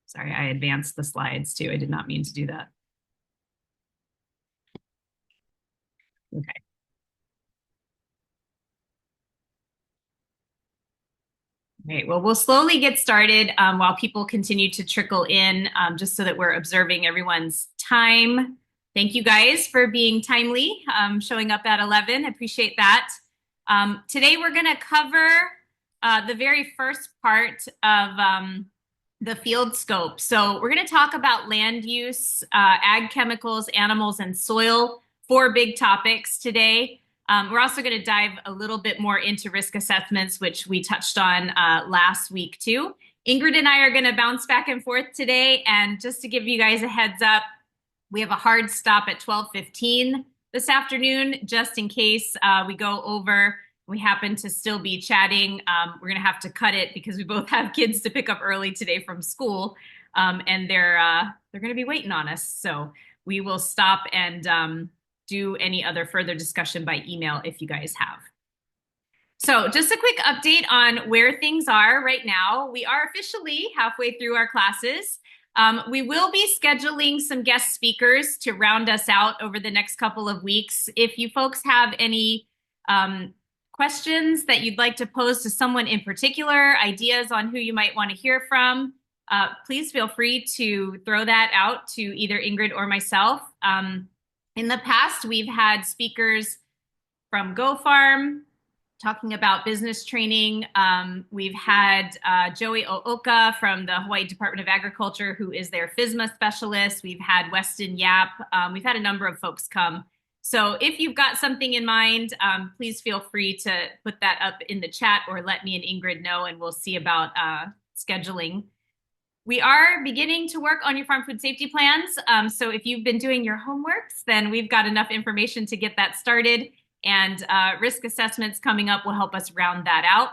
Sorry, I advanced the slides too. I did not mean to do that. Okay. Great. Well, we'll slowly get started while people continue to trickle in, just so that we're observing everyone's time. Thank you guys for being timely, showing up at 11. I appreciate that. Today we're going to cover the very first part of the field scope. So we're going to talk about land use, ag chemicals, animals, and soil, four big topics today. We're also going to dive a little bit more into risk assessments, which we touched on last week too. Ingrid and I are going to bounce back and forth today. And just to give you guys a heads up, we have a hard stop at 12:15 this afternoon, just in case we go over. We happen to still be chatting. We're going to have to cut it because we both have kids to pick up early today from school, and they're going to be waiting on us. So we will stop and do any other further discussion by email if you guys have. So just a quick update on where things are right now. We are officially halfway through our classes. We will be scheduling some guest speakers to round us out over the next couple of weeks. If you folks have any questions that you'd like to pose to someone in particular, ideas on who you might want to hear from, please feel free to throw that out to either Ingrid or myself. In the past, we've had speakers from Go Farm talking about business training. We've had Joey Ooka from the Hawaii Department of Agriculture, who is their FSMA specialist. We've had Weston Yap. We've had a number of folks come. So if you've got something in mind, please feel free to put that up in the chat or let me and Ingrid know, and we'll see about scheduling. We are beginning to work on your farm food safety plans. So if you've been doing your homeworks, then we've got enough information to get that started. And risk assessments coming up will help us round that out.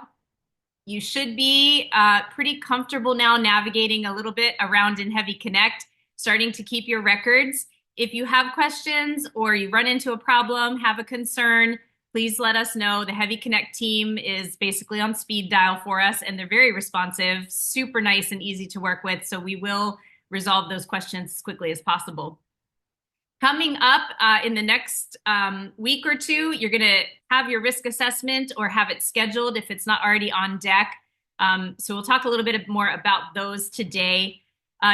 You should be pretty comfortable now navigating a little bit around in Heavy Connect, starting to keep your records. If you have questions or you run into a problem, have a concern, please let us know. The Heavy Connect team is basically on speed dial for us, and they're very responsive, super nice and easy to work with. So we will resolve those questions as quickly as possible. Coming up in the next week or two, you're going to have your risk assessment or have it scheduled if it's not already on deck. So we'll talk a little bit more about those today.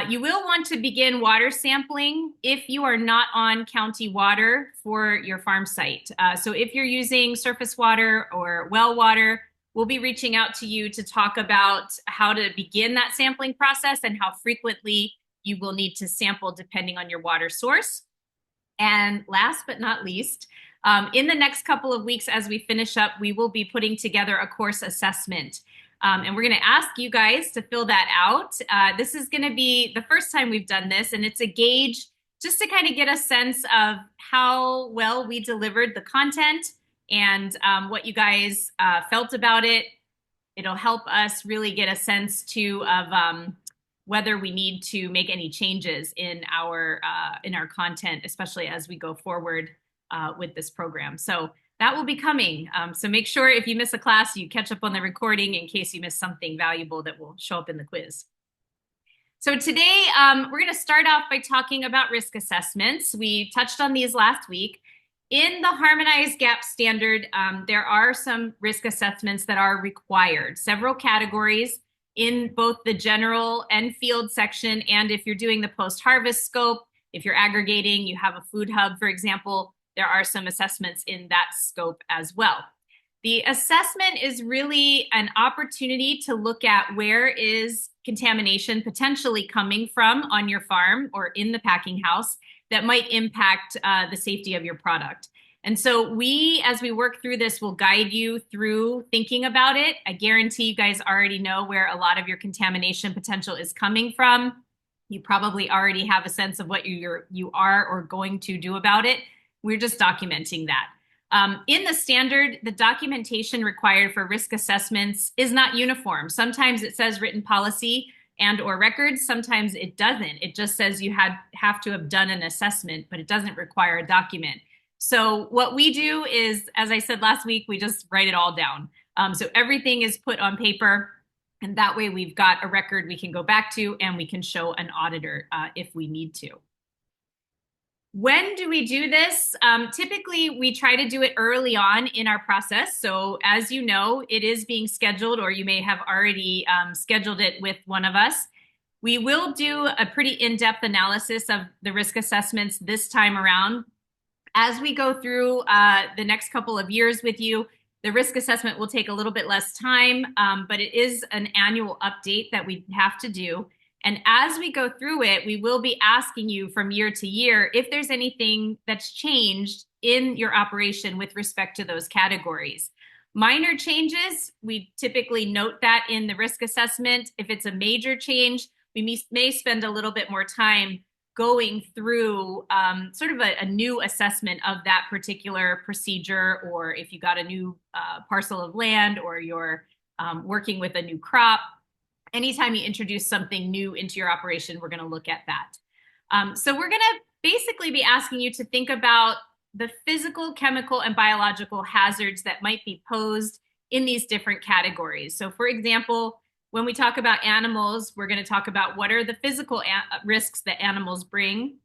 You will want to begin water sampling if you are not on county water for your farm site. So if you're using surface water or well water, we'll be reaching out to you to talk about how to begin that sampling process and how frequently you will need to sample depending on your water source. And last but not least, in the next couple of weeks as we finish up, we will be putting together a course assessment. And we're going to ask you guys to fill that out. This is going to be the first time we've done this, and it's a gauge just to kind of get a sense of how well we delivered the content and what you guys felt about it. It'll help us really get a sense too of whether we need to make any changes in our content, especially as we go forward with this program. So that will be coming. So make sure if you miss a class, you catch up on the recording in case you miss something valuable that will show up in the quiz. So today, we're going to start off by talking about risk assessments. We touched on these last week. In the harmonized GAP standard, there are some risk assessments that are required, several categories in both the general and field section. And if you're doing the post-harvest scope, if you're aggregating, you have a food hub, for example, there are some assessments in that scope as well. The assessment is really an opportunity to look at where is contamination potentially coming from on your farm or in the packing house that might impact the safety of your product. And so we, as we work through this, will guide you through thinking about it. I guarantee you guys already know where a lot of your contamination potential is coming from. You probably already have a sense of what you are or going to do about it. We're just documenting that. In the standard, the documentation required for risk assessments is not uniform. Sometimes it says written policy and or records. Sometimes it doesn't. It just says you have to have done an assessment, but it doesn't require a document. So what we do is, as I said last week, we just write it all down. So everything is put on paper. And that way we've got a record we can go back to and we can show an auditor if we need to. When do we do this? Typically, we try to do it early on in our process. So as you know, it is being scheduled, or you may have already scheduled it with one of us. We will do a pretty in-depth analysis of the risk assessments this time around. As we go through the next couple of years with you, the risk assessment will take a little bit less time, but it is an annual update that we have to do. And as we go through it, we will be asking you from year to year if there's anything that's changed in your operation with respect to those categories. Minor changes, we typically note that in the risk assessment. If it's a major change, we may spend a little bit more time going through sort of a new assessment of that particular procedure, or if you got a new parcel of land, or you're working with a new crop. Anytime you introduce something new into your operation, we're going to look at that. So we're going to basically be asking you to think about the physical, chemical, and biological hazards that might be posed in these different categories. So for example, when we talk about animals, we're going to talk about what are the physical risks that animals bring.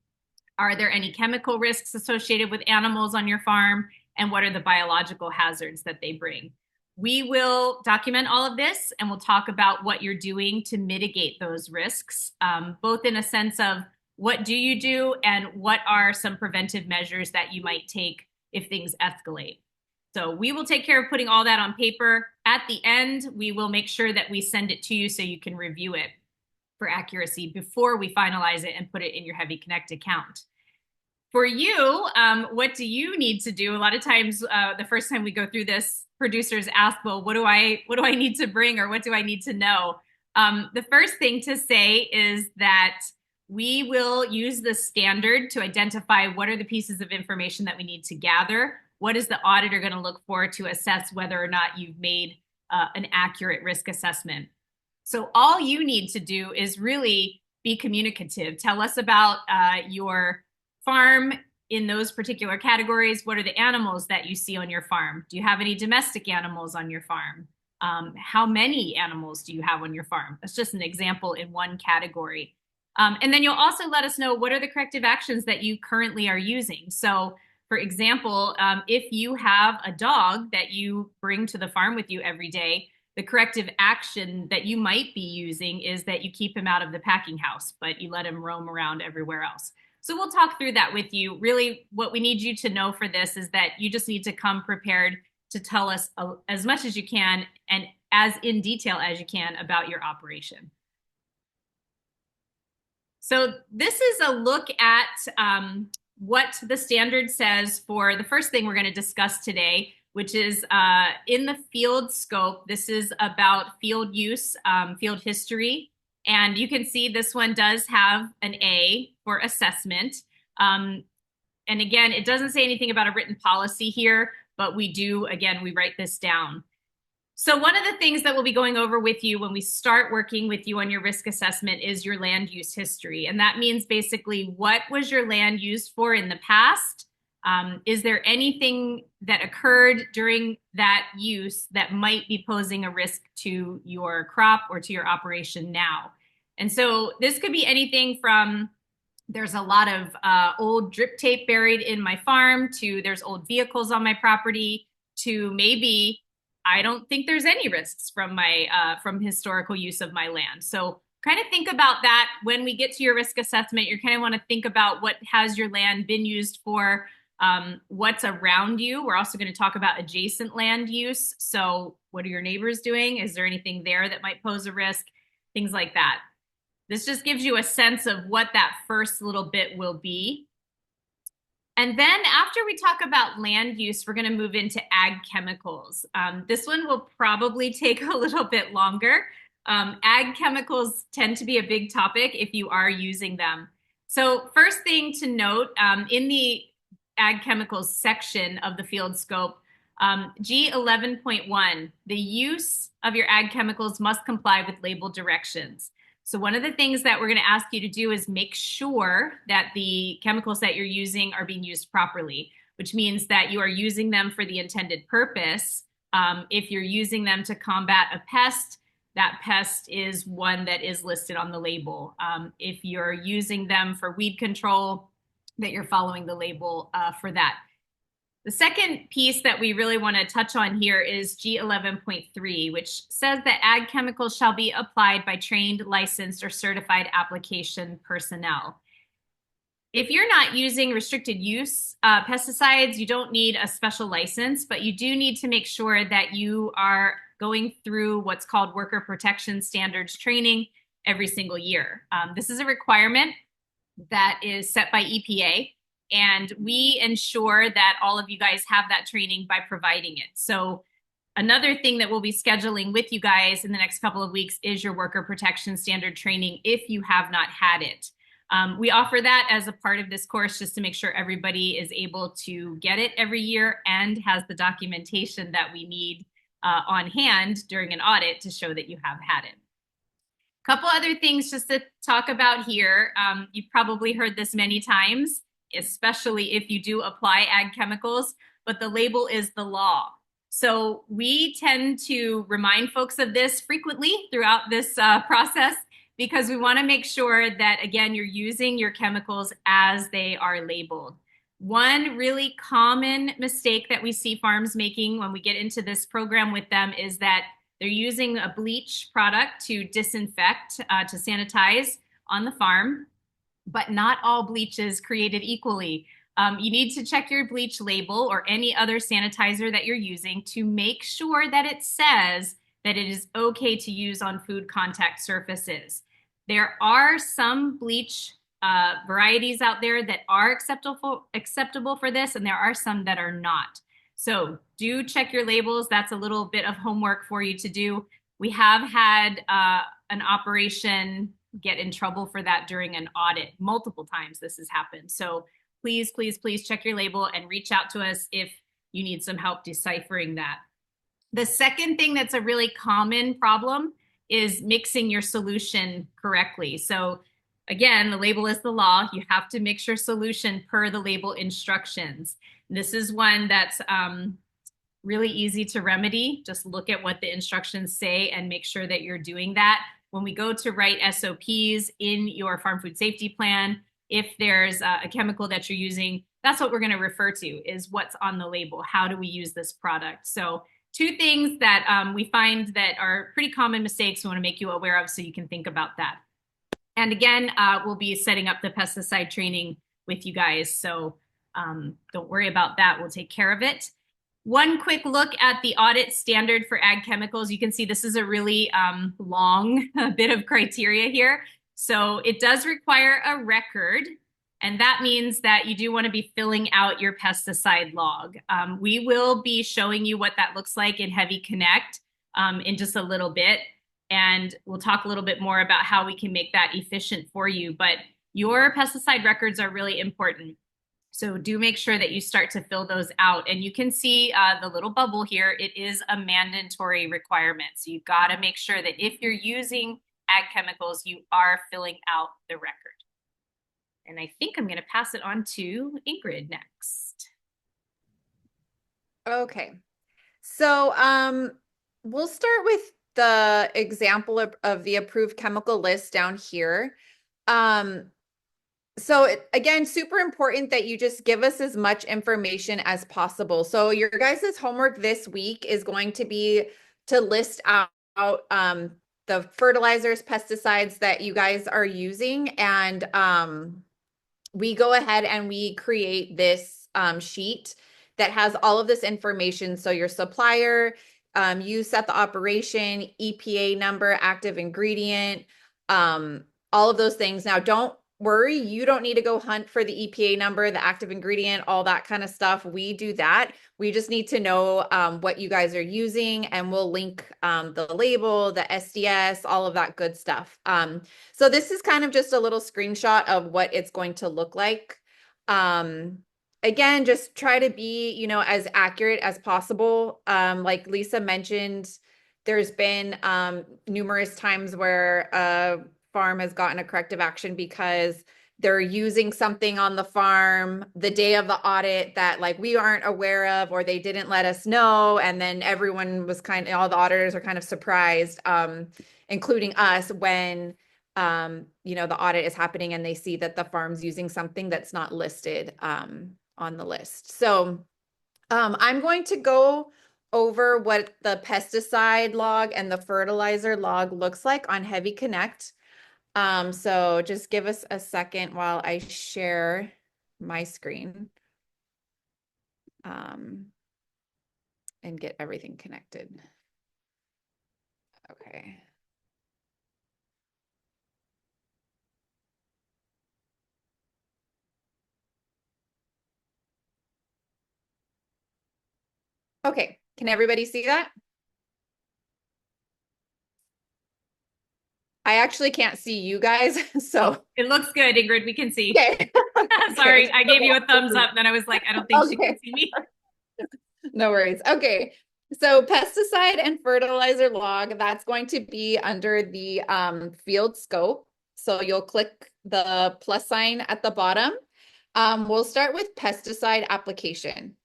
Are there any chemical risks associated with animals on your farm? And what are the biological hazards that they bring? We will document all of this, and we'll talk about what you're doing to mitigate those risks, both in a sense of what do you do and what are some preventive measures that you might take if things escalate. So we will take care of putting all that on paper. At the end, we will make sure that we send it to you so you can review it for accuracy before we finalize it and put it in your Heavy Connect account. For you, what do you need to do? A lot of times, the first time we go through this, producers ask, well, what do I need to bring, or what do I need to know? The first thing to say is that we will use the standard to identify what are the pieces of information that we need to gather. What is the auditor going to look for to assess whether or not you've made an accurate risk assessment? So all you need to do is really be communicative. Tell us about your farm in those particular categories. What are the animals that you see on your farm? Do you have any domestic animals on your farm? How many animals do you have on your farm? That's just an example in one category. And then you'll also let us know what are the corrective actions that you currently are using. So for example, if you have a dog that you bring to the farm with you every day, the corrective action that you might be using is that you keep him out of the packing house, but you let him roam around everywhere else. So we'll talk through that with you. Really, what we need you to know for this is that you just need to come prepared to tell us as much as you can and as in detail as you can about your operation. So this is a look at what the standard says for the first thing we're going to discuss today, which is in the field scope. This is about field use, field history. And you can see this one does have an A for assessment. And again, it doesn't say anything about a written policy here, but we do, again, we write this down. So one of the things that we'll be going over with you when we start working with you on your risk assessment is your land use history. And that means basically, what was your land used for in the past? Is there anything that occurred during that use that might be posing a risk to your crop or to your operation now? And so this could be anything from there's a lot of old drip tape buried in my farm, to there's old vehicles on my property, to maybe I don't think there's any risks from my from historical use of my land. So kind of think about that when we get to your risk assessment. You kind of want to think about what has your land been used for, what's around you. We're also going to talk about adjacent land use. So what are your neighbors doing? Is there anything there that might pose a risk? Things like that. This just gives you a sense of what that first little bit will be. And then after we talk about land use, we're going to move into ag chemicals. This one will probably take a little bit longer. Ag chemicals tend to be a big topic if you are using them. So first thing to note, in the ag chemicals section of the field scope, G11.1, the use of your ag chemicals must comply with label directions. So one of the things that we're going to ask you to do is make sure that the chemicals that you're using are being used properly, which means that you are using them for the intended purpose. If you're using them to combat a pest, that pest is one that is listed on the label. If you're using them for weed control, that you're following the label for that. The second piece that we really want to touch on here is G11.3, which says that ag chemicals shall be applied by trained, licensed, or certified application personnel. If you're not using restricted use pesticides, you don't need a special license, but you do need to make sure that you are going through what's called worker protection standards training every single year. This is a requirement that is set by EPA, and we ensure that all of you guys have that training by providing it. So another thing that we'll be scheduling with you guys in the next couple of weeks is your worker protection standard training if you have not had it. We offer that as a part of this course just to make sure everybody is able to get it every year and has the documentation that we need on hand during an audit to show that you have had it. A couple other things just to talk about here. You've probably heard this many times, especially if you do apply ag chemicals, but the label is the law. So we tend to remind folks of this frequently throughout this process, because we want to make sure that, again, you're using your chemicals as they are labeled. One really common mistake that we see farms making when we get into this program with them is that they're using a bleach product to disinfect, to sanitize on the farm, but not all bleach is created equally. You need to check your bleach label or any other sanitizer that you're using to make sure that it says that it is okay to use on food contact surfaces. There are some bleach varieties out there that are acceptable for this, and there are some that are not. So do check your labels. That's a little bit of homework for you to do. We have had an operation get in trouble for that during an audit. Multiple times this has happened. So please, please, please check your label and reach out to us if you need some help deciphering that. The second thing that's a really common problem is mixing your solution correctly. So again, the label is the law. You have to mix your solution per the label instructions. This is one that's really easy to remedy. Just look at what the instructions say and make sure that you're doing that. When we go to write SOPs in your farm food safety plan, if there's a chemical that you're using, that's what we're going to refer to, is what's on the label. How do we use this product? So two things that we find that are pretty common mistakes we want to make you aware of so you can think about that. And again, we'll be setting up the pesticide training with you guys. So don't worry about that. We'll take care of it. One quick look at the audit standard for ag chemicals. You can see this is a really long bit of criteria here. So it does require a record, and that means that you do want to be filling out your pesticide log. We will be showing you what that looks like in Heavy Connect in just a little bit, and we'll talk a little bit more about how we can make that efficient for you. But your pesticide records are really important. So do make sure that you start to fill those out. And you can see the little bubble here. It is a mandatory requirement. So you've got to make sure that if you're using ag chemicals, you are filling out the record. And I think I'm going to pass it on to Ingrid next. Okay. So we'll start with the example of the approved chemical list down here. So again, super important that you just give us as much information as possible. So your guys' homework this week is going to be to list out the fertilizers, pesticides that you guys are using. And we go ahead and we create this sheet that has all of this information. So your supplier, you set the operation, EPA number, active ingredient, all of those things. Now, don't worry, you don't need to go hunt for the EPA number, the active ingredient, all that kind of stuff. We do that. We just need to know what you guys are using, and we'll link the label, the SDS, all of that good stuff. So this is kind of just a little screenshot of what it's going to look like. Again, just try to be, as accurate as possible. Like Lisa mentioned, there's been numerous times where farm has gotten a corrective action because they're using something on the farm the day of the audit that like we aren't aware of, or they didn't let us know. And then everyone was all the auditors are kind of surprised, including us, when the audit is happening and they see that the farm's using something that's not listed on the list. So I'm going to go over what the pesticide log and the fertilizer log looks like on Heavy Connect. So just give us a second while I share my screen and get everything connected. Okay. Okay, can everybody see that? I actually can't see you guys, so. It looks good, Ingrid. We can see. Okay. Sorry, Okay. I gave you a thumbs up, then I was like, I don't think she can Okay. see me. No worries. Okay. So pesticide and fertilizer log, that's going to be under the field scope. So you'll click the plus sign at the bottom. We'll start with pesticide application.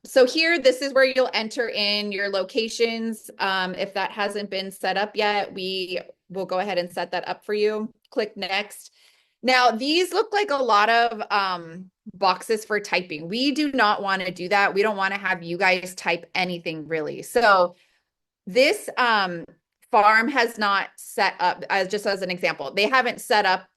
So here, this is where you'll enter in your locations. If that hasn't been set up yet, we will go ahead and set that up for you. Click next. Now, these look like a lot of boxes for typing. We do not want to do that. We don't want to have you guys type anything really. So this farm has not set up, just as an example, they haven't set up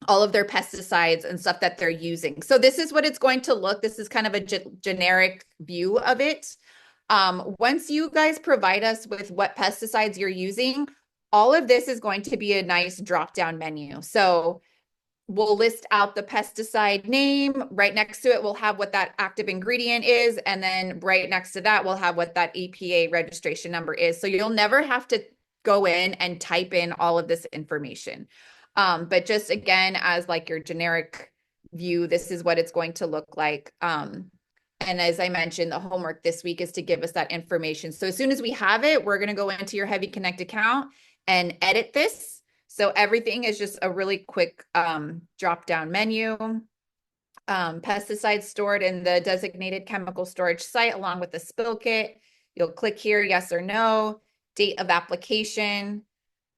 all of their pesticides and stuff that they're using. So this is what it's going to look. This is kind of a generic view of it. Once you guys provide us with what pesticides you're using, all of this is going to be a nice drop-down menu. So we'll list out the pesticide name. Right next to it, we'll have what that active ingredient is. And then right next to that, we'll have what that EPA registration number is. So you'll never have to go in and type in all of this information. But just again, as like your generic view, this is what it's going to look like. And as I mentioned, the homework this week is to give us that information. So as soon as we have it, we're going to go into your Heavy Connect account and edit this. So everything is just a really quick drop-down menu. Pesticides stored in the designated chemical storage site along with the spill kit. You'll click here, yes or no, date of application,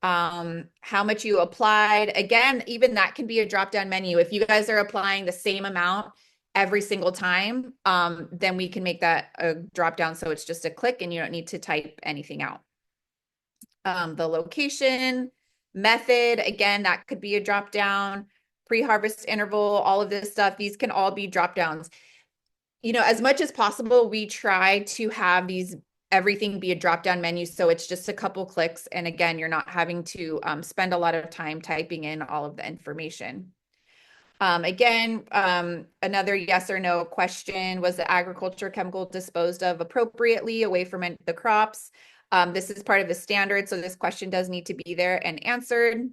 how much you applied. Again, even that can be a drop-down menu. If you guys are applying the same amount every single time, then we can make that a drop-down so it's just a click and you don't need to type anything out. The location, method, again, that could be a drop-down, pre-harvest interval, all of this stuff. These can all be drop-downs. As much as possible, we try to have everything be a drop-down menu. So it's just a couple clicks. And again, you're not having to spend a lot of time typing in all of the information. Again, another yes or no question: was the agriculture chemical disposed of appropriately away from the crops? This is part of the standard, so this question does need to be there and answered.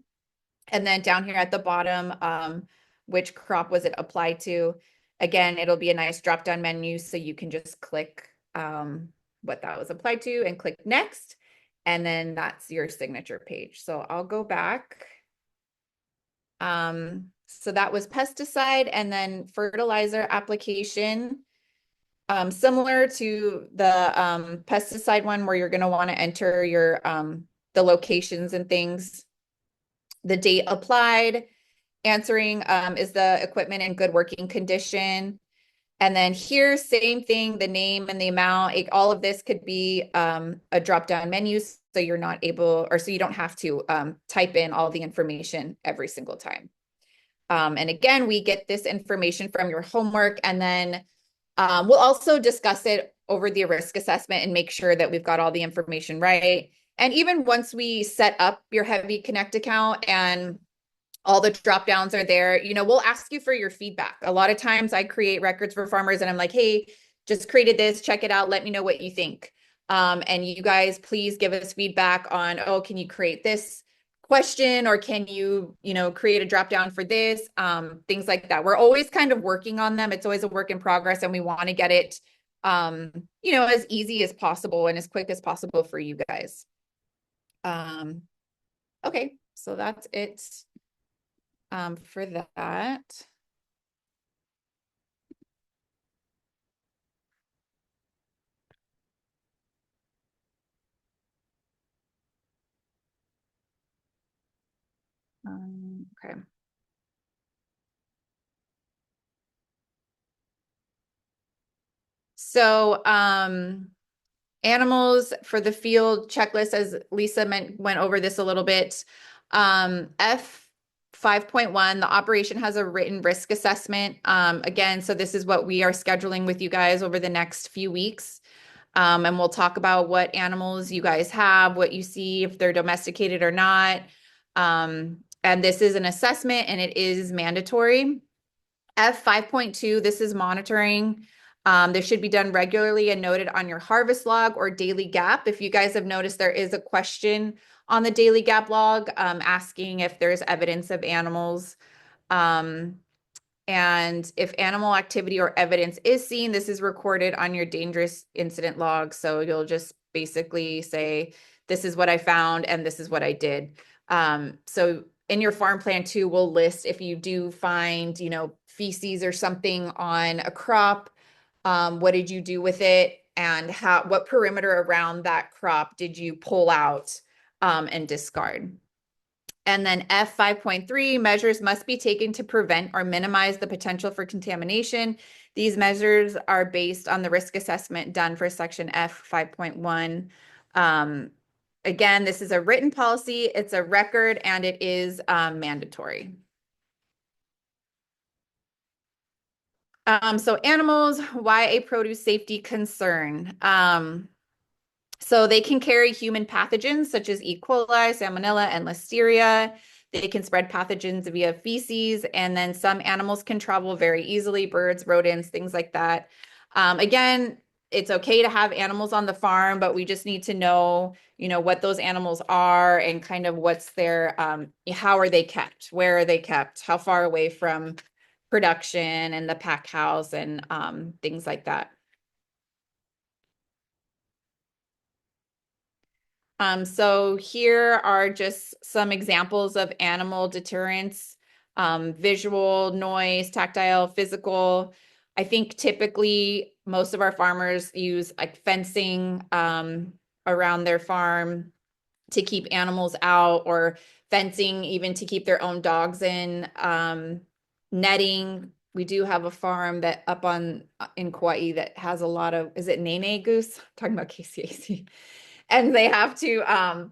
And then down here at the bottom, which crop was it applied to? Again, it'll be a nice drop-down menu, so you can just click what that was applied to and click next, and then that's your signature page. So I'll go back. So that was pesticide, and then fertilizer application. Similar to the pesticide one, where you're going to want to enter your the locations and things, the date applied, answering is the equipment in good working condition. And then here, same thing, the name and the amount. All of this could be a drop-down menu, so you're not able, or so you don't have to type in all the information every single time. And again, we get this information from your homework, and then we'll also discuss it over the risk assessment and make sure that we've got all the information right. And even once we set up your Heavy Connect account and all the drop downs are there, we'll ask you for your feedback. A lot of times I create records for farmers and I'm like, hey, just created this, check it out, let me know what you think. And you guys, please give us feedback on, oh, can you create this question, or can you, create a drop down for this, things like that. We're always kind of working on them. It's always a work in progress, and we want to get it, as easy as possible and as quick as possible for you guys. Okay, so that's it for that. Okay. So, animals for the field checklist, as Lisa went over this a little bit. F 5.1, the operation has a written risk assessment. Again, so this is what we are scheduling with you guys over the next few weeks. And we'll talk about what animals you guys have, what you see, if they're domesticated or not. And this is an assessment and it is mandatory. F 5.2, this is monitoring. This should be done regularly and noted on your harvest log or daily gap. If you guys have noticed, there is a question on the daily gap log asking if there's evidence of animals. And if animal activity or evidence is seen, this is recorded on your dangerous incident log. So you'll just basically say, this is what I found and this is what I did. So in your farm plan too, we'll list if you do find, feces or something on a crop, what did you do with it? And what perimeter around that crop did you pull out and discard? And then F 5.3, measures must be taken to prevent or minimize the potential for contamination. These measures are based on the risk assessment done for section F 5.1. Again, this is a written policy, it's a record, and it is mandatory. So animals, why a produce safety concern? So they can carry human pathogens such as E. coli, Salmonella, and Listeria. They can spread pathogens via feces, and then some animals can travel very easily, birds, rodents, things like that. Again, it's okay to have animals on the farm, but we just need to know, what those animals are and kind of what's their, how are they kept? Where are they kept? How far away from production and the pack house and things like that. So here are just some examples of animal deterrents, visual, noise, tactile, physical. I think typically most of our farmers use like fencing around their farm to keep animals out, or fencing even to keep their own dogs in. Netting. We do have a farm that up in Kauai that has a lot of, is it nene goose? I'm talking about KCAC. And they have to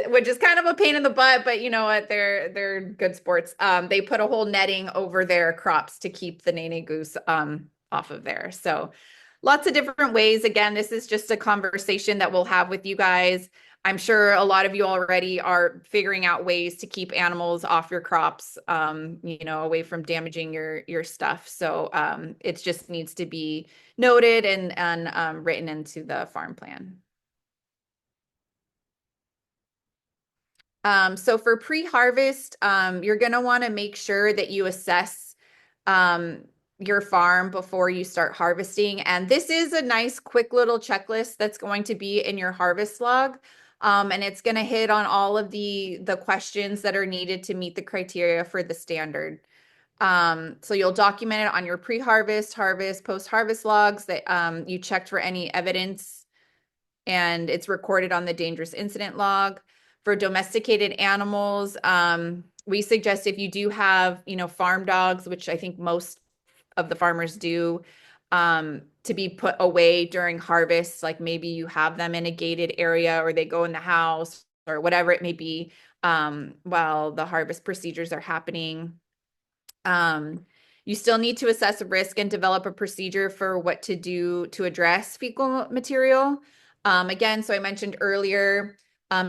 which is kind of a pain in the butt, but you know what, they're good sports. They put a whole netting over their crops to keep the nene goose off of there. So lots of different ways. Again, this is just a conversation that we'll have with you guys. I'm sure a lot of you already are figuring out ways to keep animals off your crops, away from damaging your stuff. So it just needs to be noted and written into the farm plan. So for pre-harvest, you're going to want to make sure that you assess your farm before you start harvesting. And this is a nice, quick little checklist that's going to be in your harvest log. And it's going to hit on all of the questions that are needed to meet the criteria for the standard. So you'll document it on your pre-harvest, harvest, post-harvest logs that you checked for any evidence, and it's recorded on the dangerous incident log. For domesticated animals, we suggest if you do have, farm dogs, which I think most of the farmers do, to be put away during harvest. Like maybe you have them in a gated area or they go in the house or whatever it may be, while the harvest procedures are happening. You still need to assess risk and develop a procedure for what to do to address fecal material. Again, so I mentioned earlier,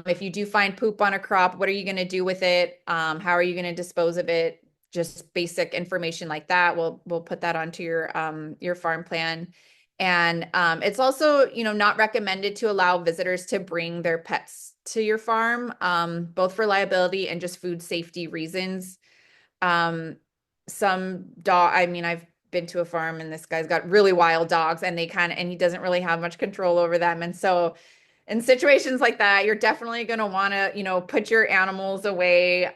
if you do find poop on a crop, what are you going to do with it? How are you going to dispose of it? Just basic information like that. We'll put that onto your farm plan. And it's also, not recommended to allow visitors to bring their pets to your farm, both for liability and just food safety reasons. I've been to a farm and this guy's got really wild dogs and and he doesn't really have much control over them. And so in situations like that, you're definitely going to want to, put your animals away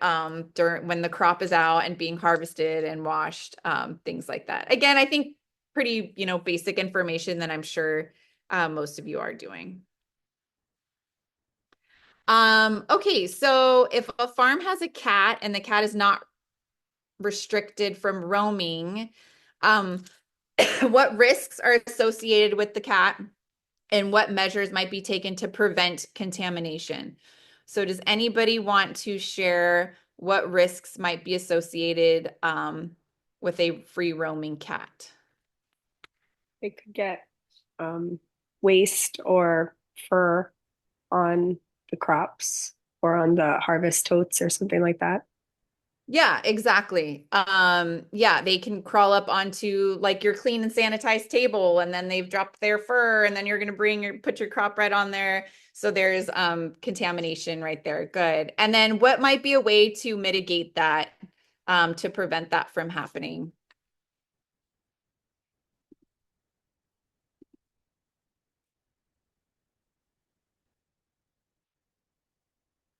during when the crop is out and being harvested and washed, things like that. Again, I think pretty, basic information that I'm sure most of you are doing. Okay, so if a farm has a cat and the cat is not restricted from roaming, um, what risks are associated with the cat and what measures might be taken to prevent contamination? So does anybody want to share what risks might be associated with a free roaming cat? It could get waste or fur on the crops or on the harvest totes or something like that. Yeah, exactly. Yeah, they can crawl up onto like your clean and sanitized table and then they've dropped their fur and then you're going to put your crop right on there. So there's contamination right there. Good. And then what might be a way to mitigate that to prevent that from happening?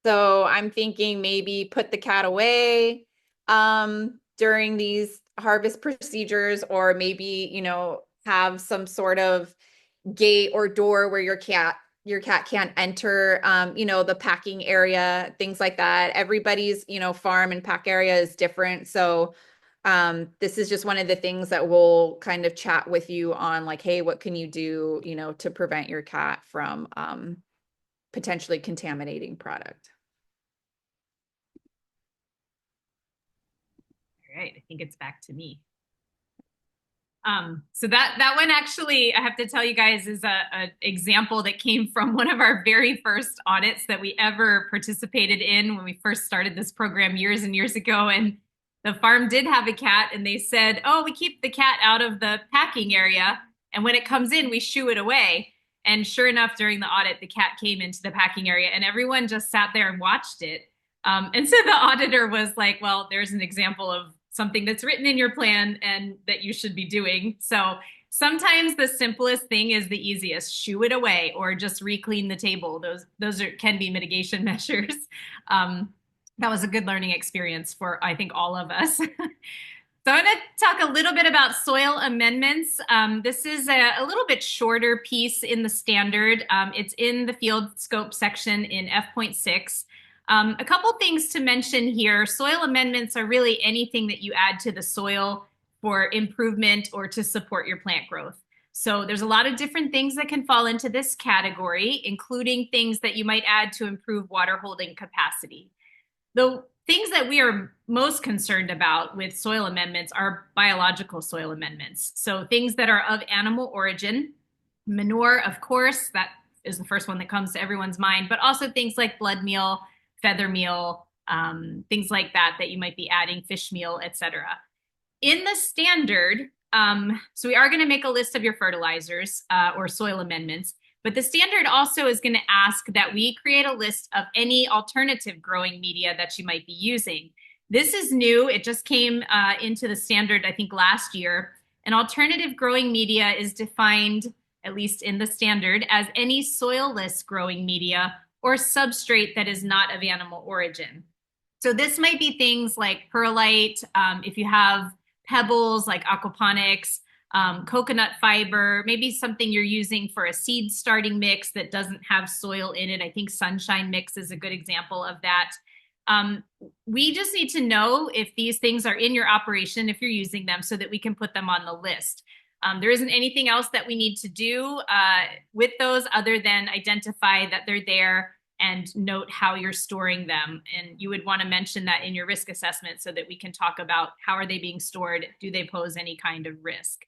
So I'm thinking maybe put the cat away during these harvest procedures, or maybe, have some sort of gate or door where your cat can't enter the packing area, things like that. Everybody's, farm and pack area is different. So this is just one of the things that we'll kind of chat with you on, like, hey, what can you do, to prevent your cat from potentially contaminating product? All right, I think it's back to me. So that one actually, I have to tell you guys, is a example that came from one of our very first audits that we ever participated in when we first started this program years and years ago. And the farm did have a cat, and they said, "Oh, we keep the cat out of the packing area, and when it comes in, we shoo it away." And sure enough, during the audit, the cat came into the packing area, and everyone just sat there and watched it. And so the auditor was like, "Well, there's an example of something that's written in your plan and that you should be doing." So sometimes the simplest thing is the easiest. Shoo it away or just re-clean the table. Those can be mitigation measures. That was a good learning experience for, I think, all of us. So I'm going to talk a little bit about soil amendments. This is a little bit shorter piece in the standard. It's in the field scope section in F.6. A couple things to mention here. Soil amendments are really anything that you add to the soil for improvement or to support your plant growth. So there's a lot of different things that can fall into this category, including things that you might add to improve water holding capacity. The things that we are most concerned about with soil amendments are biological soil amendments. So things that are of animal origin, manure, of course, that is the first one that comes to everyone's mind, but also things like blood meal, feather meal, things like that you might be adding, fish meal, etc. In the standard, so we are going to make a list of your fertilizers or soil amendments, but the standard also is going to ask that we create a list of any alternative growing media that you might be using. This is new. It just came into the standard, I think, last year. An alternative growing media is defined, at least in the standard, as any soilless growing media or substrate that is not of animal origin. So this might be things like perlite, if you have pebbles like aquaponics, coconut fiber, maybe something you're using for a seed starting mix that doesn't have soil in it. I think sunshine mix is a good example of that. We just need to know if these things are in your operation, if you're using them, so that we can put them on the list. There isn't anything else that we need to do with those other than identify that they're there and note how you're storing them. And you would want to mention that in your risk assessment so that we can talk about how are they being stored? Do they pose any kind of risk?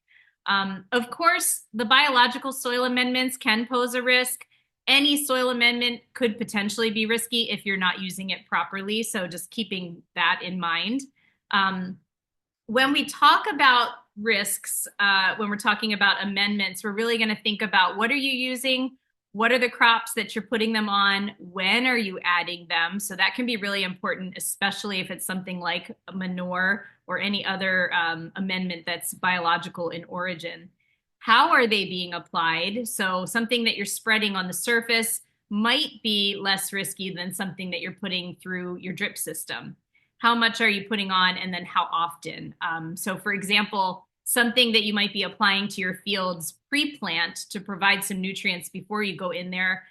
Of course, the biological soil amendments can pose a risk. Any soil amendment could potentially be risky if you're not using it properly. So just keeping that in mind. When we talk about risks, when we're talking about amendments, we're really going to think about what are you using? What are the crops that you're putting them on? When are you adding them? So that can be really important, especially if it's something like manure or any other amendment that's biological in origin. How are they being applied? So something that you're spreading on the surface might be less risky than something that you're putting through your drip system. How much are you putting on, and then how often? So for example, something that you might be applying to your fields pre-plant to provide some nutrients before you go in there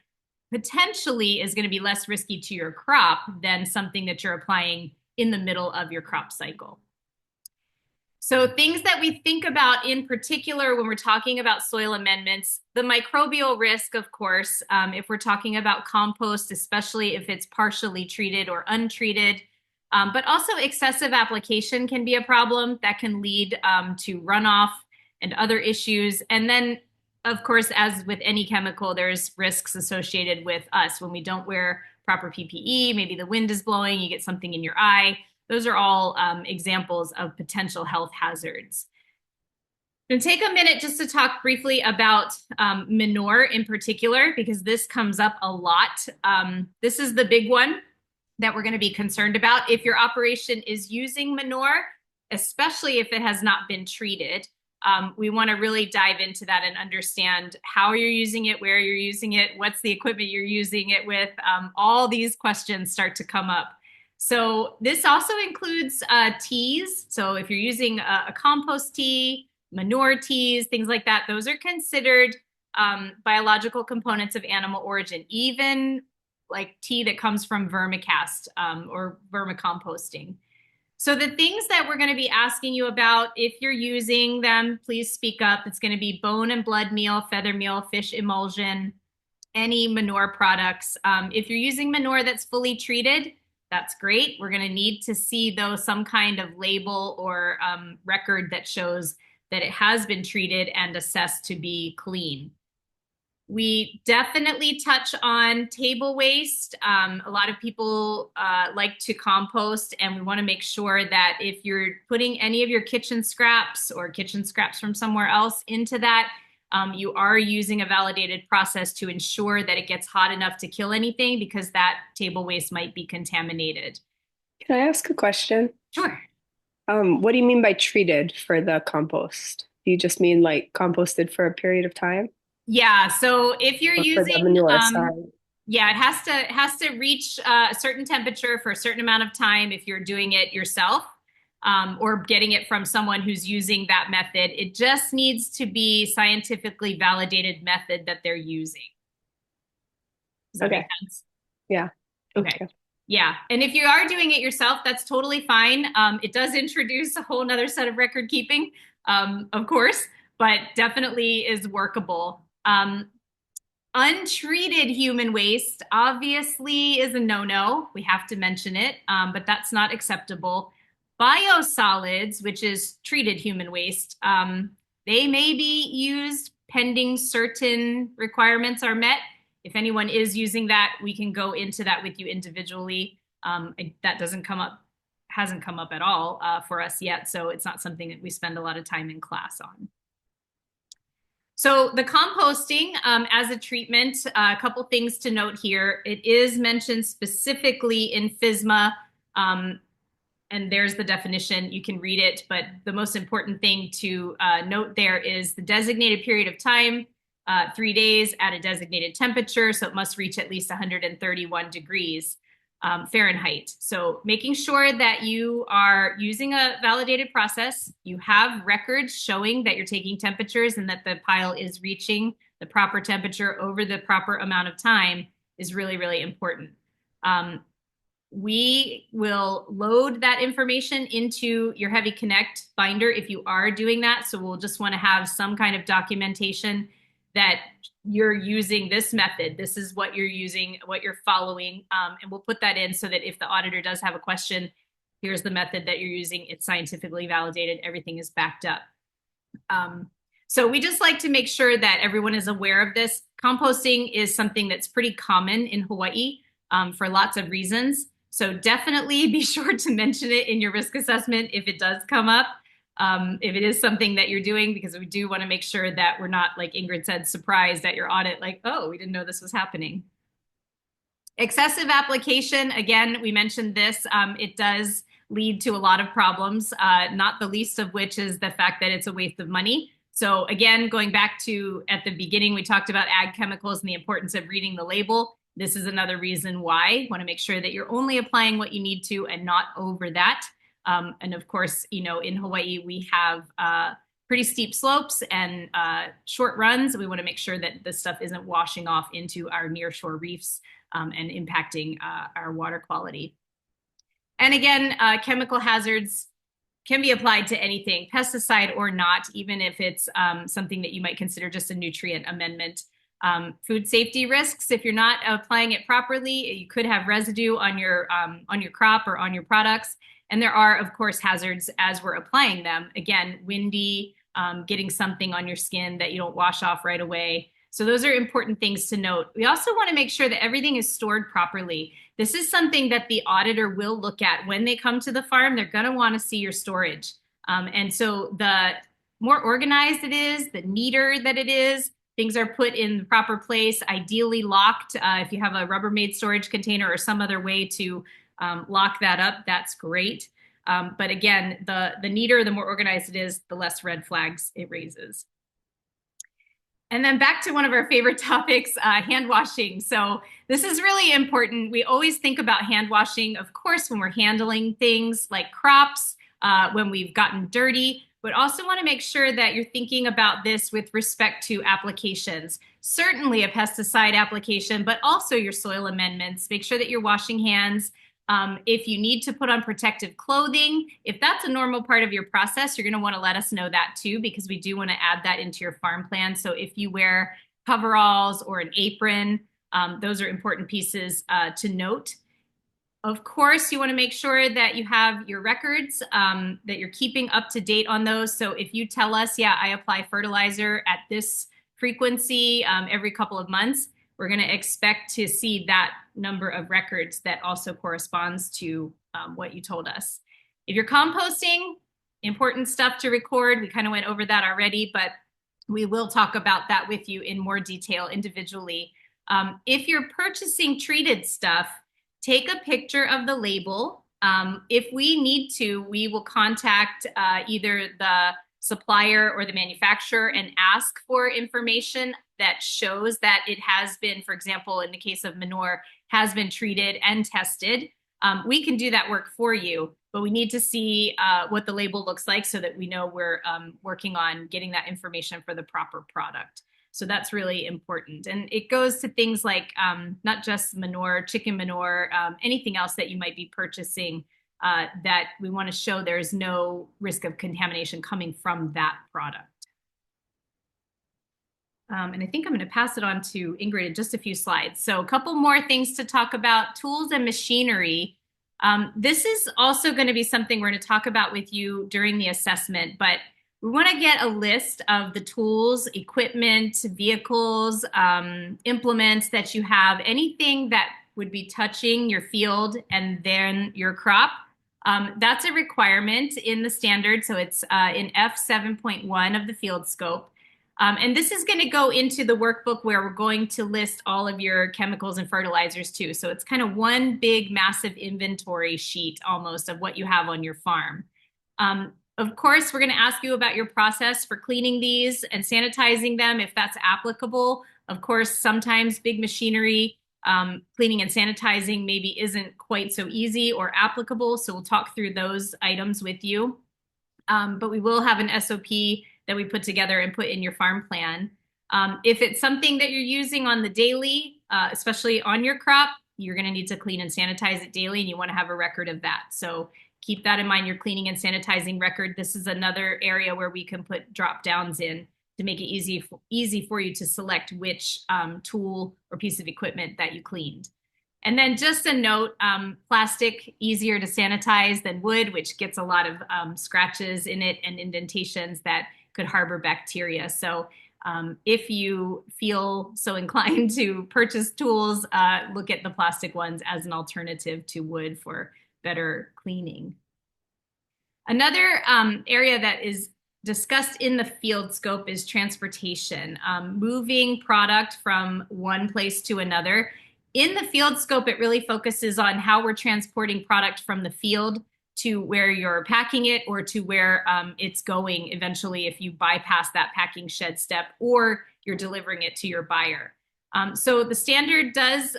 potentially is going to be less risky to your crop than something that you're applying in the middle of your crop cycle. So things that we think about in particular when we're talking about soil amendments, the microbial risk, of course, if we're talking about compost, especially if it's partially treated or untreated, but also excessive application can be a problem that can lead to runoff and other issues. And then, of course, as with any chemical, there's risks associated with us when we don't wear proper PPE, maybe the wind is blowing, you get something in your eye. Those are all examples of potential health hazards. I'm going to take a minute just to talk briefly about manure in particular, because this comes up a lot. This is the big one that we're going to be concerned about. If your operation is using manure, especially if it has not been treated, we want to really dive into that and understand how you're using it, where you're using it, what's the equipment you're using it with. All these questions start to come up. So this also includes teas. So if you're using a compost tea, manure teas, things like that, those are considered biological components of animal origin, even like tea that comes from vermicast or vermicomposting. So the things that we're going to be asking you about, if you're using them, please speak up. It's going to be bone and blood meal, feather meal, fish emulsion, any manure products. If you're using manure that's fully treated, that's great. We're going to need to see, though, some kind of label or record that shows that it has been treated and assessed to be clean. We definitely touch on table waste. A lot of people like to compost, and we want to make sure that if you're putting any of your kitchen scraps or kitchen scraps from somewhere else into that, you are using a validated process to ensure that it gets hot enough to kill anything, because that table waste might be contaminated. Can I ask a question? Sure. What do you mean by treated for the compost? Do you just mean like composted for a period of time? Yeah, so if you're Or for the using, manure, sorry. yeah, it has to reach a certain temperature for a certain amount of time if you're doing it yourself. Or getting it from someone who's using that method. It just needs to be scientifically validated method that they're using. Does that make sense? Yeah. Okay. Yeah. And if you are doing it yourself, that's totally fine. It does introduce a whole nother set of record keeping, of course, but definitely is workable. Untreated human waste obviously is a no-no. We have to mention it, but that's not acceptable. Biosolids, which is treated human waste, they may be used pending certain requirements are met. If anyone is using that, we can go into that with you individually. That hasn't come up at all for us yet, so it's not something that we spend a lot of time in class on. So the composting as a treatment, a couple things to note here. It is mentioned specifically in FSMA, and there's the definition. You can read it, but the most important thing to note there is the designated period of time, 3 days at a designated temperature, so it must reach at least 131 degrees Fahrenheit. So making sure that you are using a validated process, you have records showing that you're taking temperatures and that the pile is reaching the proper temperature over the proper amount of time is really, really important. We will load that information into your Heavy Connect binder if you are doing that. So we'll just want to have some kind of documentation that you're using this method. This is what you're using, what you're following. And we'll put that in so that if the auditor does have a question, here's the method that you're using. It's scientifically validated. Everything is backed up. So we just like to make sure that everyone is aware of this. Composting is something that's pretty common in Hawaii for lots of reasons. So definitely be sure to mention it in your risk assessment if it does come up, if it is something that you're doing, because we do want to make sure that we're not, like Ingrid said, surprised at your audit, like, oh, we didn't know this was happening. Excessive application, again, we mentioned this, it does lead to a lot of problems, not the least of which is the fact that it's a waste of money. So again, going back to at the beginning, we talked about ag chemicals and the importance of reading the label. This is another reason why you want to make sure that you're only applying what you need to and not over that. And of course, you know, in Hawaii, we have pretty steep slopes and short runs. We want to make sure that this stuff isn't washing off into our nearshore reefs and impacting our water quality. And again, chemical hazards can be applied to anything, pesticide or not, even if it's something that you might consider just a nutrient amendment. Food safety risks, if you're not applying it properly, you could have residue on your crop or on your products. And there are, of course, hazards as we're applying them. Again, windy, getting something on your skin that you don't wash off right away. So those are important things to note. We also want to make sure that everything is stored properly. This is something that the auditor will look at when they come to the farm. They're going to want to see your storage. And so the more organized it is, the neater that it is, things are put in the proper place, ideally locked. If you have a Rubbermaid storage container or some other way to lock that up, that's great. But again, the neater, the more organized it is, the less red flags it raises. And then back to one of our favorite topics, hand washing. So this is really important. We always think about hand washing, of course, when we're handling things like crops, when we've gotten dirty, but also want to make sure that you're thinking about this with respect to applications. Certainly a pesticide application, but also your soil amendments. Make sure that you're washing hands. If you need to put on protective clothing, if that's a normal part of your process, you're going to want to let us know that too, because we do want to add that into your farm plan. So if you wear coveralls or an apron, those are important pieces to note. Of course, you want to make sure that you have your records, that you're keeping up to date on those. So if you tell us, yeah, I apply fertilizer at this frequency every couple of months, we're going to expect to see that number of records that also corresponds to what you told us. If you're composting, important stuff to record. We kind of went over that already, but we will talk about that with you in more detail individually. If you're purchasing treated stuff, take a picture of the label. If we need to, we will contact either the supplier or the manufacturer and ask for information that shows that it has been, for example, in the case of manure, has been treated and tested. We can do that work for you, but we need to see what the label looks like so that we know we're working on getting that information for the proper product. So that's really important. And it goes to things like not just manure, chicken manure, anything else that you might be purchasing that we want to show there's no risk of contamination coming from that product. And I think I'm going to pass it on to Ingrid in just a few slides. So a couple more things to talk about, tools and machinery. This is also going to be something we're going to talk about with you during the assessment, but we want to get a list of the tools, equipment, vehicles, implements that you have, anything that would be touching your field and then your crop. That's a requirement in the standard. So it's in F7.1 of the field scope. And this is going to go into the workbook where we're going to list all of your chemicals and fertilizers too. So it's kind of one big massive inventory sheet almost of what you have on your farm. Of course, we're going to ask you about your process for cleaning these and sanitizing them if that's applicable. Of course, sometimes big machinery cleaning and sanitizing maybe isn't quite so easy or applicable. So we'll talk through those items with you. But we will have an SOP that we put together and put in your farm plan. If it's something that you're using on the daily, especially on your crop, you're going to need to clean and sanitize it daily, and you want to have a record of that. So keep that in mind, your cleaning and sanitizing record. This is another area where we can put drop downs in to make it easy for you to select which tool or piece of equipment that you cleaned. And then just a note, plastic easier to sanitize than wood, which gets a lot of scratches in it and indentations that could harbor bacteria. So if you feel so inclined to purchase tools, look at the plastic ones as an alternative to wood for better cleaning. Another area that is discussed in the field scope is transportation, moving product from one place to another. In the field scope, it really focuses on how we're transporting product from the field to where you're packing it or to where it's going eventually if you bypass that packing shed step or you're delivering it to your buyer. So the standard does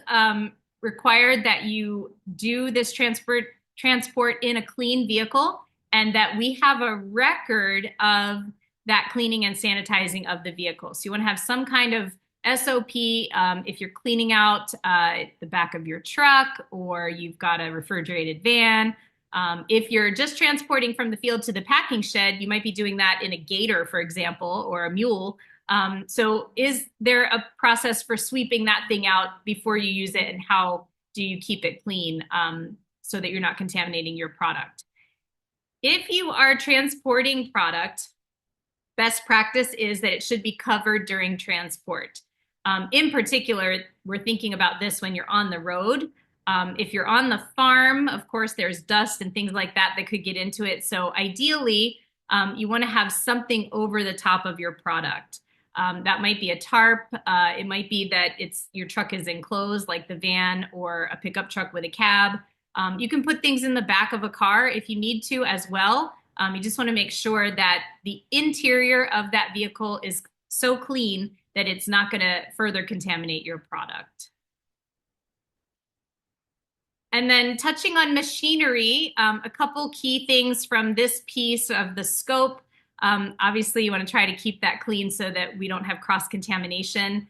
require that you do this transport in a clean vehicle and that we have a record of that cleaning and sanitizing of the vehicle. So you want to have some kind of SOP if you're cleaning out the back of your truck or you've got a refrigerated van. If you're just transporting from the field to the packing shed, you might be doing that in a gator, for example, or a mule. So is there a process for sweeping that thing out before you use it, and how do you keep it clean so that you're not contaminating your product? If you are transporting product, best practice is that it should be covered during transport. In particular, we're thinking about this when you're on the road. If you're on the farm, of course, there's dust and things like that that could get into it. So ideally, you want to have something over the top of your product. That might be a tarp. It might be that your truck is enclosed, like the van or a pickup truck with a cab. You can put things in the back of a car if you need to as well. You just want to make sure that the interior of that vehicle is so clean that it's not going to further contaminate your product. And then touching on machinery, a couple key things from this piece of the scope. Obviously, you want to try to keep that clean so that we don't have cross-contamination.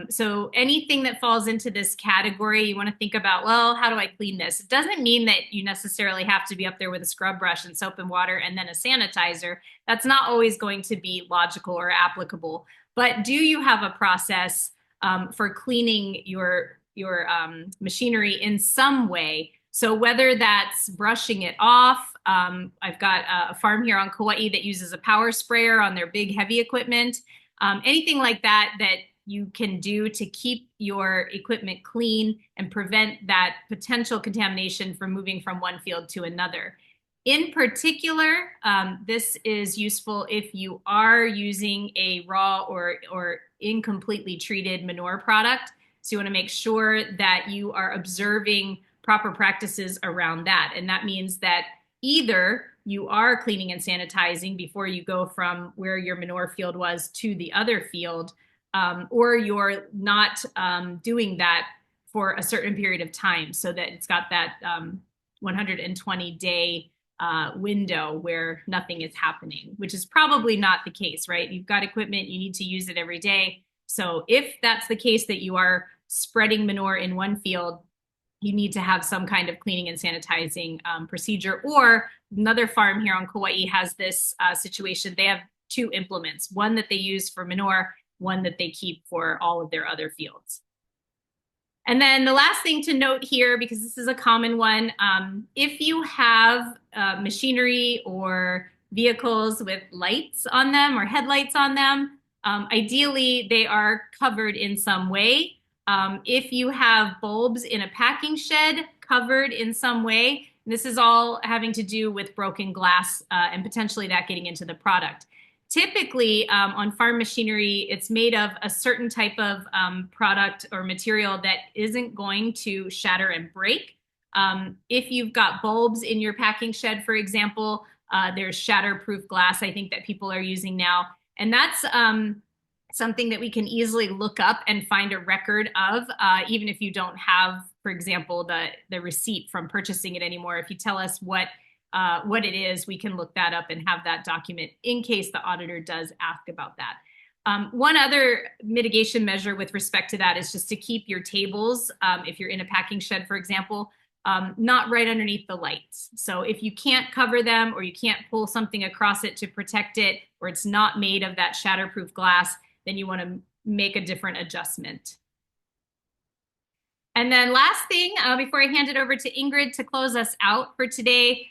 So anything that falls into this category, you want to think about, well, how do I clean this? It doesn't mean that you necessarily have to be up there with a scrub brush and soap and water and then a sanitizer. That's not always going to be logical or applicable. But do you have a process for cleaning your machinery in some way? So whether that's brushing it off, I've got a farm here on Kauai that uses a power sprayer on their big heavy equipment, anything like that you can do to keep your equipment clean and prevent that potential contamination from moving from one field to another. In particular, this is useful if you are using a raw or incompletely treated manure product. So you want to make sure that you are observing proper practices around that. And that means that either you are cleaning and sanitizing before you go from where your manure field was to the other field, or you're not doing that for a certain period of time so that it's got that 120-day window where nothing is happening, which is probably not the case, right? You've got equipment, you need to use it every day. So if that's the case that you are spreading manure in one field, you need to have some kind of cleaning and sanitizing procedure. Or another farm here on Kauai has this situation. They have two implements, one that they use for manure, one that they keep for all of their other fields. And then the last thing to note here, because this is a common one, if you have machinery or vehicles with lights on them or headlights on them, ideally they are covered in some way. If you have bulbs in a packing shed covered in some way, this is all having to do with broken glass and potentially that getting into the product. Typically, on farm machinery, it's made of a certain type of product or material that isn't going to shatter and break. If you've got bulbs in your packing shed, for example, there's shatterproof glass, I think, that people are using now. And that's something that we can easily look up and find a record of, even if you don't have, for example, the receipt from purchasing it anymore. If you tell us what it is, we can look that up and have that document in case the auditor does ask about that. One other mitigation measure with respect to that is just to keep your tables, if you're in a packing shed, for example, not right underneath the lights. So if you can't cover them or you can't pull something across it to protect it, or it's not made of that shatterproof glass, then you want to make a different adjustment. And then last thing, before I hand it over to Ingrid to close us out for today,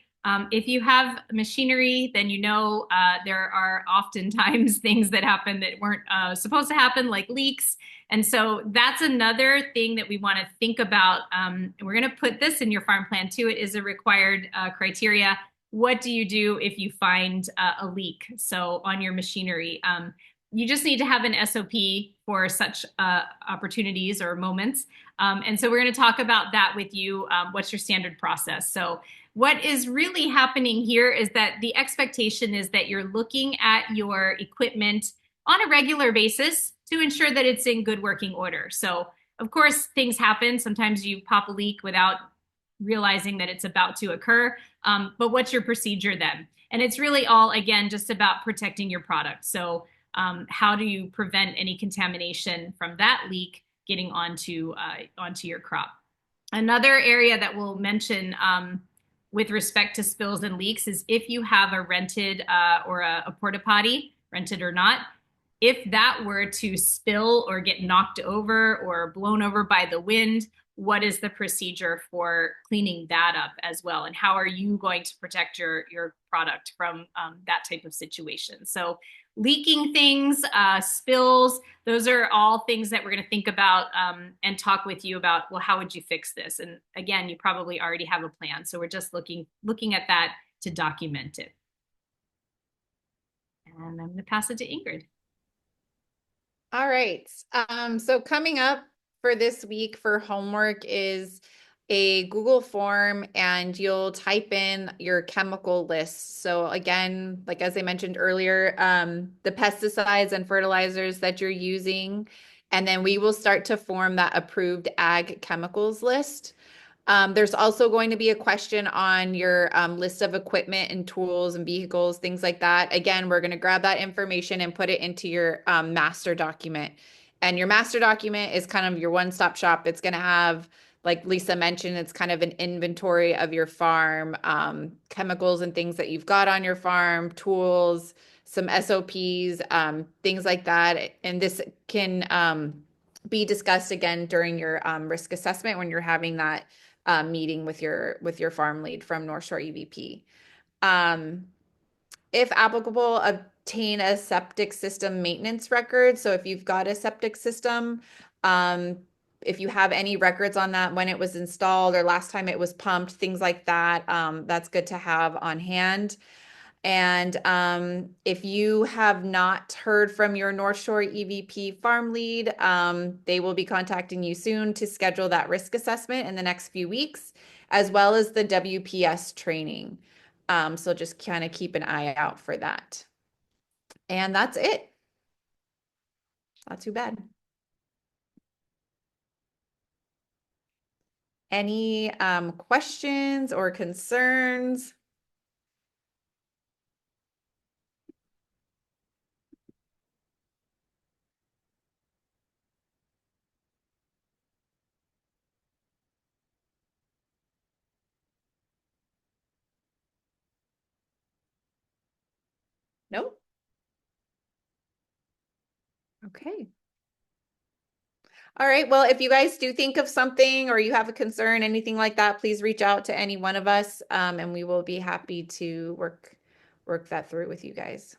if you have machinery, then you know there are oftentimes things that happen that weren't supposed to happen, like leaks. And so that's another thing that we want to think about. And we're going to put this in your farm plan too. It is a required criteria. What do you do if you find a leak? So on your machinery, you just need to have an SOP for such opportunities or moments. And so we're going to talk about that with you. What's your standard process? So what is really happening here is that the expectation is that you're looking at your equipment on a regular basis to ensure that it's in good working order. So, of course, things happen. Sometimes you pop a leak without realizing that it's about to occur. But what's your procedure then? And it's really all, again, just about protecting your product. So, how do you prevent any contamination from that leak getting onto your crop? Another area that we'll mention with respect to spills and leaks is if you have a rented or a porta potty, rented or not, if that were to spill or get knocked over or blown over by the wind, what is the procedure for cleaning that up as well? And how are you going to protect your product from that type of situation? So leaking things, spills, those are all things that we're going to think about and talk with you about, well, how would you fix this? And again, you probably already have a plan. So we're just looking at that to document it. And I'm going to pass it to Ingrid. All right. So coming up for this week for homework is a Google form, and you'll type in your chemical list. So again, like as I mentioned earlier, the pesticides and fertilizers that you're using, and then we will start to form that approved ag chemicals list. There's also going to be a question on your list of equipment and tools and vehicles, things like that. Again, we're going to grab that information and put it into your master document. And your master document is kind of your one-stop shop. It's going to have, like Lisa mentioned, it's kind of an inventory of your farm, chemicals and things that you've got on your farm, tools, some SOPs, things like that. And this can be discussed again during your risk assessment when you're having that meeting with your farm lead from North Shore EVP. If applicable, obtain a septic system maintenance record. So if you've got a septic system, if you have any records on that, when it was installed or last time it was pumped, things like that, that's good to have on hand. And if you have not heard from your North Shore EVP farm lead, they will be contacting you soon to schedule that risk assessment in the next few weeks, as well as the WPS training. So just kind of keep an eye out for that. And that's it. Not too bad. Any questions or concerns? Nope. Okay. All right. Well, if you guys do think of something or you have a concern, anything like that, please reach out to any one of us, and we will be happy to work that through with you guys.